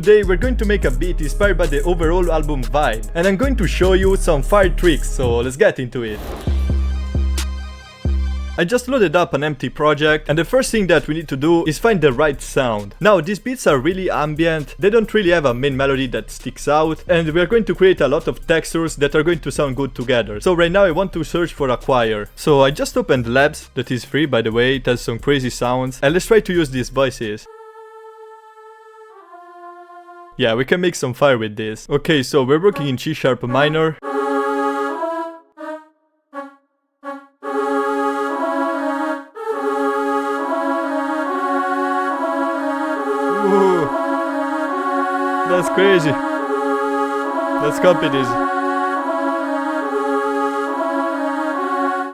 Today we're going to make a beat inspired by the overall album vibe, and I'm going to show you some fire tricks, so let's get into it. I just loaded up an empty project, and the first thing that we need to do is find the right sound. Now, these beats are really ambient, they don't really have a main melody that sticks out, and we are going to create a lot of textures that are going to sound good together. So right now I want to search for a choir. So I just opened Labs, that is free by the way, it has some crazy sounds, and let's try to use these voices. Yeah, we can make some fire with this. Okay, so we're working in C# minor. Ooh, that's crazy. Let's copy this.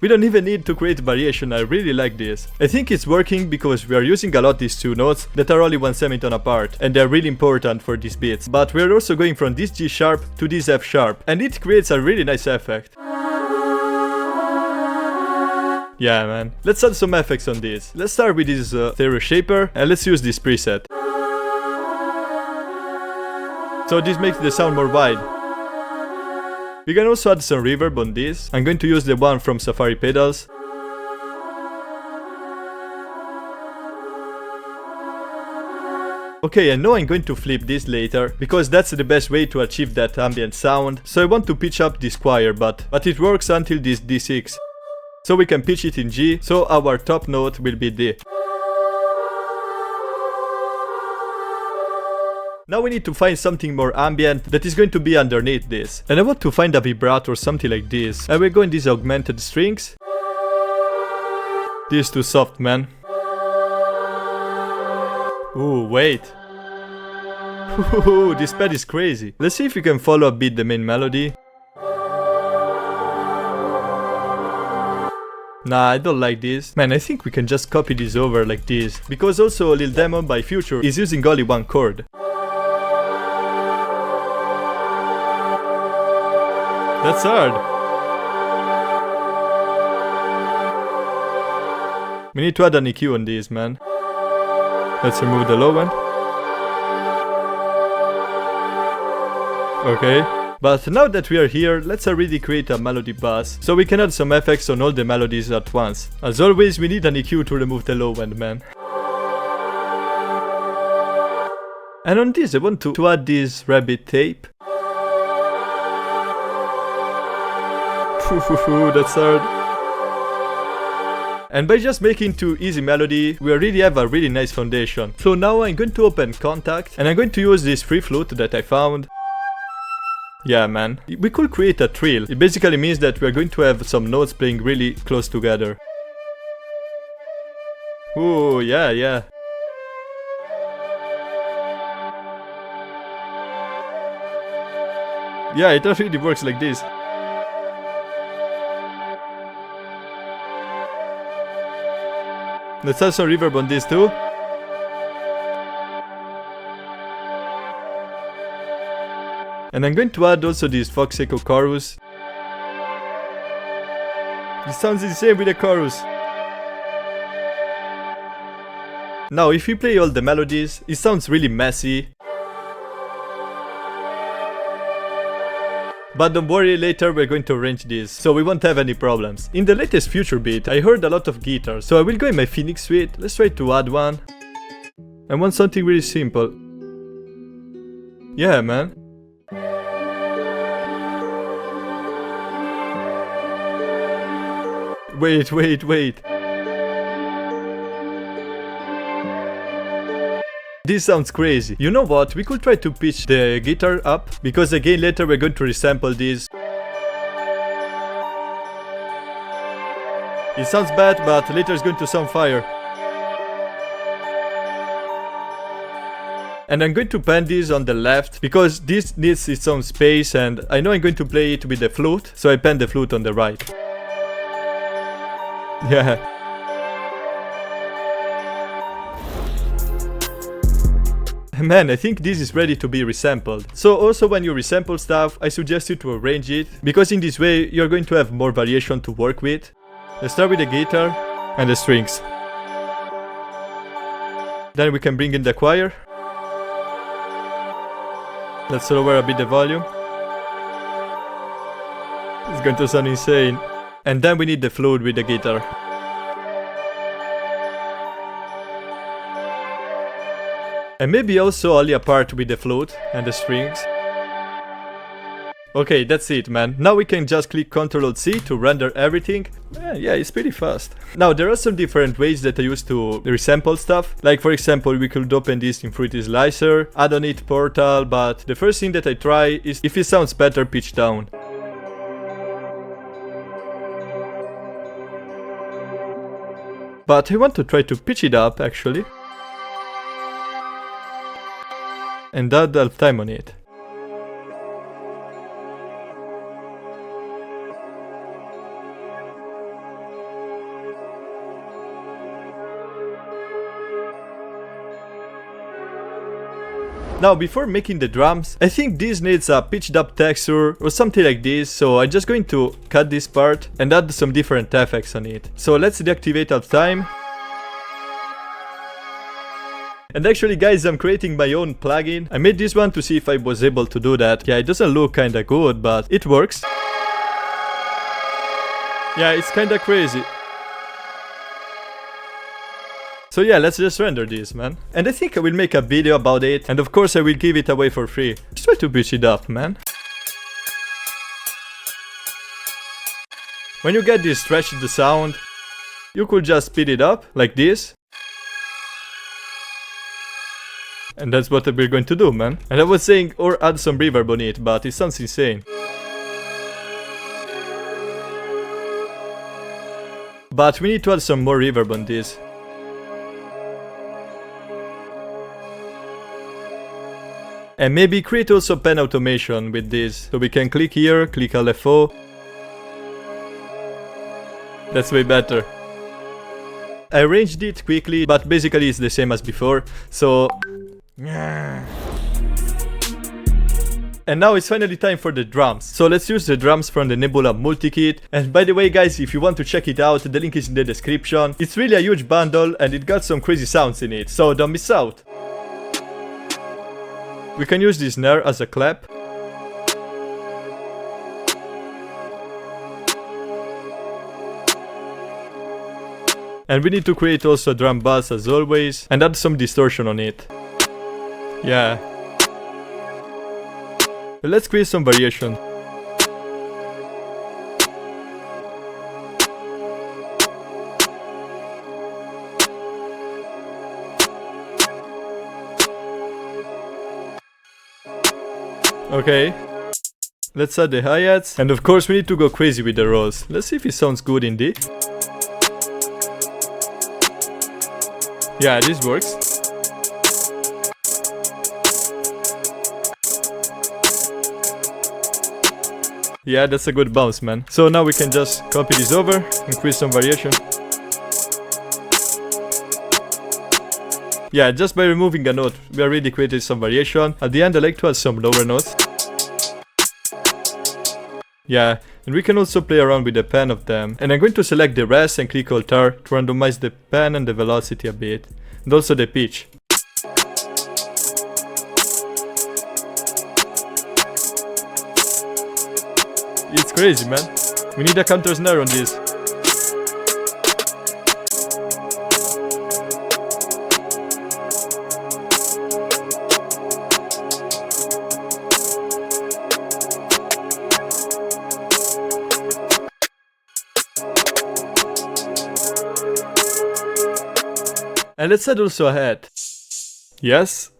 We don't even need to create variation, I really like this. I think it's working because we are using a lot these two notes that are only one semitone apart, and they're really important for these beats. But we're also going from this G# to this F#, and it creates a really nice effect. Yeah man, let's add some effects on this. Let's start with this stereo shaper, and let's use this preset. So this makes the sound more wide. We can also add some reverb on this. I'm going to use the one from Safari Pedals. Okay, I know I'm going to flip this later, because that's the best way to achieve that ambient sound. So I want to pitch up this choir, but it works until this D6. So we can pitch it in G, so our top note will be D. Now we need to find something more ambient that is going to be underneath this. And I want to find a vibrato or something like this. And we go in these augmented strings. This is too soft, man. Ooh, wait. Ooh, this pad is crazy. Let's see if we can follow a bit the main melody. Nah, I don't like this. Man, I think we can just copy this over like this. Because also Lil Demon by Future is using only one chord. That's hard. We need to add an EQ on this, man. Let's remove the low end. Okay. But now that we are here, let's already create a melody bus, so we can add some effects on all the melodies at once. As always, we need an EQ to remove the low end, man. And on this, I want to add this rabbit tape. That's hard. And by just making too easy melody, we already have a really nice foundation. So now I'm going to open Contact, and I'm going to use this free flute that I found. Yeah man, we could create a trill. It basically means that we are going to have some notes playing really close together. Ooh, yeah. Yeah, it really works like this. Let's add some reverb on this too. And I'm going to add also this Fox Echo chorus. It sounds insane with the chorus. Now if we play all the melodies, it sounds really messy. But don't worry, later we're going to arrange this, so we won't have any problems. In the latest Future beat, I heard a lot of guitars, so I will go in my Phoenix suite. Let's try to add one. I want something really simple. Yeah, man. Wait. This sounds crazy. You know what? We could try to pitch the guitar up, because again later we're going to resample this. It sounds bad, but later it's going to sound fire. And I'm going to pan this on the left, because this needs its own space, and I know I'm going to play it with the flute, so I pan the flute on the right. Yeah. Man, I think this is ready to be resampled. So also when you resample stuff, I suggest you to arrange it, because in this way you're going to have more variation to work with. Let's start with the guitar and the strings. Then we can bring in the choir. Let's lower a bit the volume. It's going to sound insane. And then we need the flute with the guitar. And maybe also only a part with the flute and the strings. Okay, that's it, man. Now we can just click Ctrl+C to render everything. Yeah, it's pretty fast. Now, there are some different ways that I use to resample stuff. Like, for example, we could open this in Fruity Slicer, add on it Portal, but the first thing that I try is if it sounds better, pitch down. But I want to try to pitch it up, actually. And add half time on it. Now, before making the drums, I think this needs a pitched up texture or something like this, so I'm just going to cut this part and add some different effects on it. So let's deactivate half time. And actually, guys, I'm creating my own plugin. I made this one to see if I was able to do that. Yeah, it doesn't look kinda good, but it works. Yeah, it's kinda crazy. So yeah, let's just render this, man. And I think I will make a video about it, and of course I will give it away for free. Just try to pitch it up, man. When you get this stretch in the sound, you could just speed it up, like this. And that's what we're going to do, man. And I was saying, or add some reverb on it, but it sounds insane. But we need to add some more reverb on this. And maybe create also pen automation with this. So we can click here, click LFO. That's way better. I arranged it quickly, but basically it's the same as before. So... And now it's finally time for the drums. So let's use the drums from the Nebula multi-kit. And by the way, guys, if you want to check it out, the link is in the description. It's really a huge bundle and it got some crazy sounds in it, so don't miss out. We can use this snare as a clap. And we need to create also a drum bass as always and add some distortion on it. Yeah. Let's create some variation. Okay. Let's add the hi-hats. And of course we need to go crazy with the rolls. Let's see if it sounds good in D. Yeah, this works. Yeah, that's a good bounce, man. So now we can just copy this over, increase some variation. Yeah, just by removing a note, we already created some variation. At the end I like to add some lower notes. Yeah, and we can also play around with the pen of them. And I'm going to select the res and click Alt-R to randomize the pen and the velocity a bit. And also the pitch. It's crazy, man. We need a counter snare on this. And let's add also a head. Yes.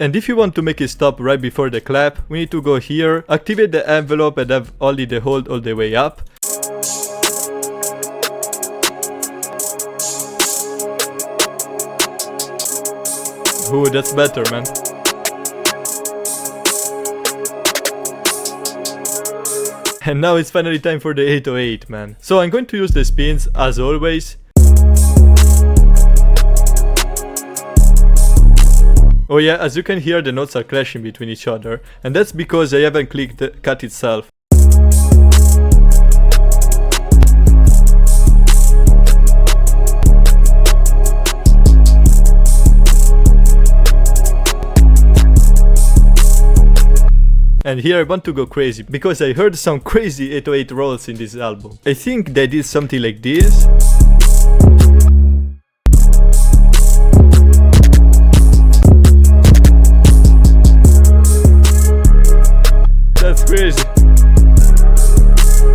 And if you want to make it stop right before the clap, we need to go here, activate the envelope and have only the hold all the way up. Ooh, that's better, man. And now it's finally time for the 808, man. So I'm going to use the spins as always. Oh yeah, as you can hear, the notes are clashing between each other, and that's because I haven't clicked the cut itself. And here I want to go crazy, because I heard some crazy 808 rolls in this album. I think they did something like this. That's crazy.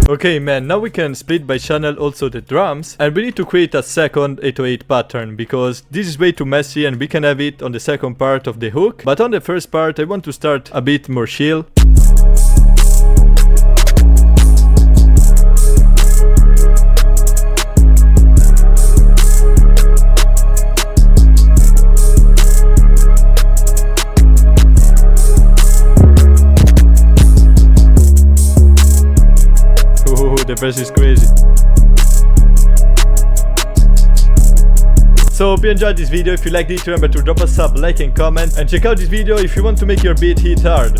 Okay man, now we can split by channel also the drums, and we need to create a second 808 pattern, because this is way too messy and we can have it on the second part of the hook, but on the first part I want to start a bit more chill. The verse is crazy. So hope you enjoyed this video. If you liked it, remember to drop a sub, like and comment, and check out this video if you want to make your beat hit hard.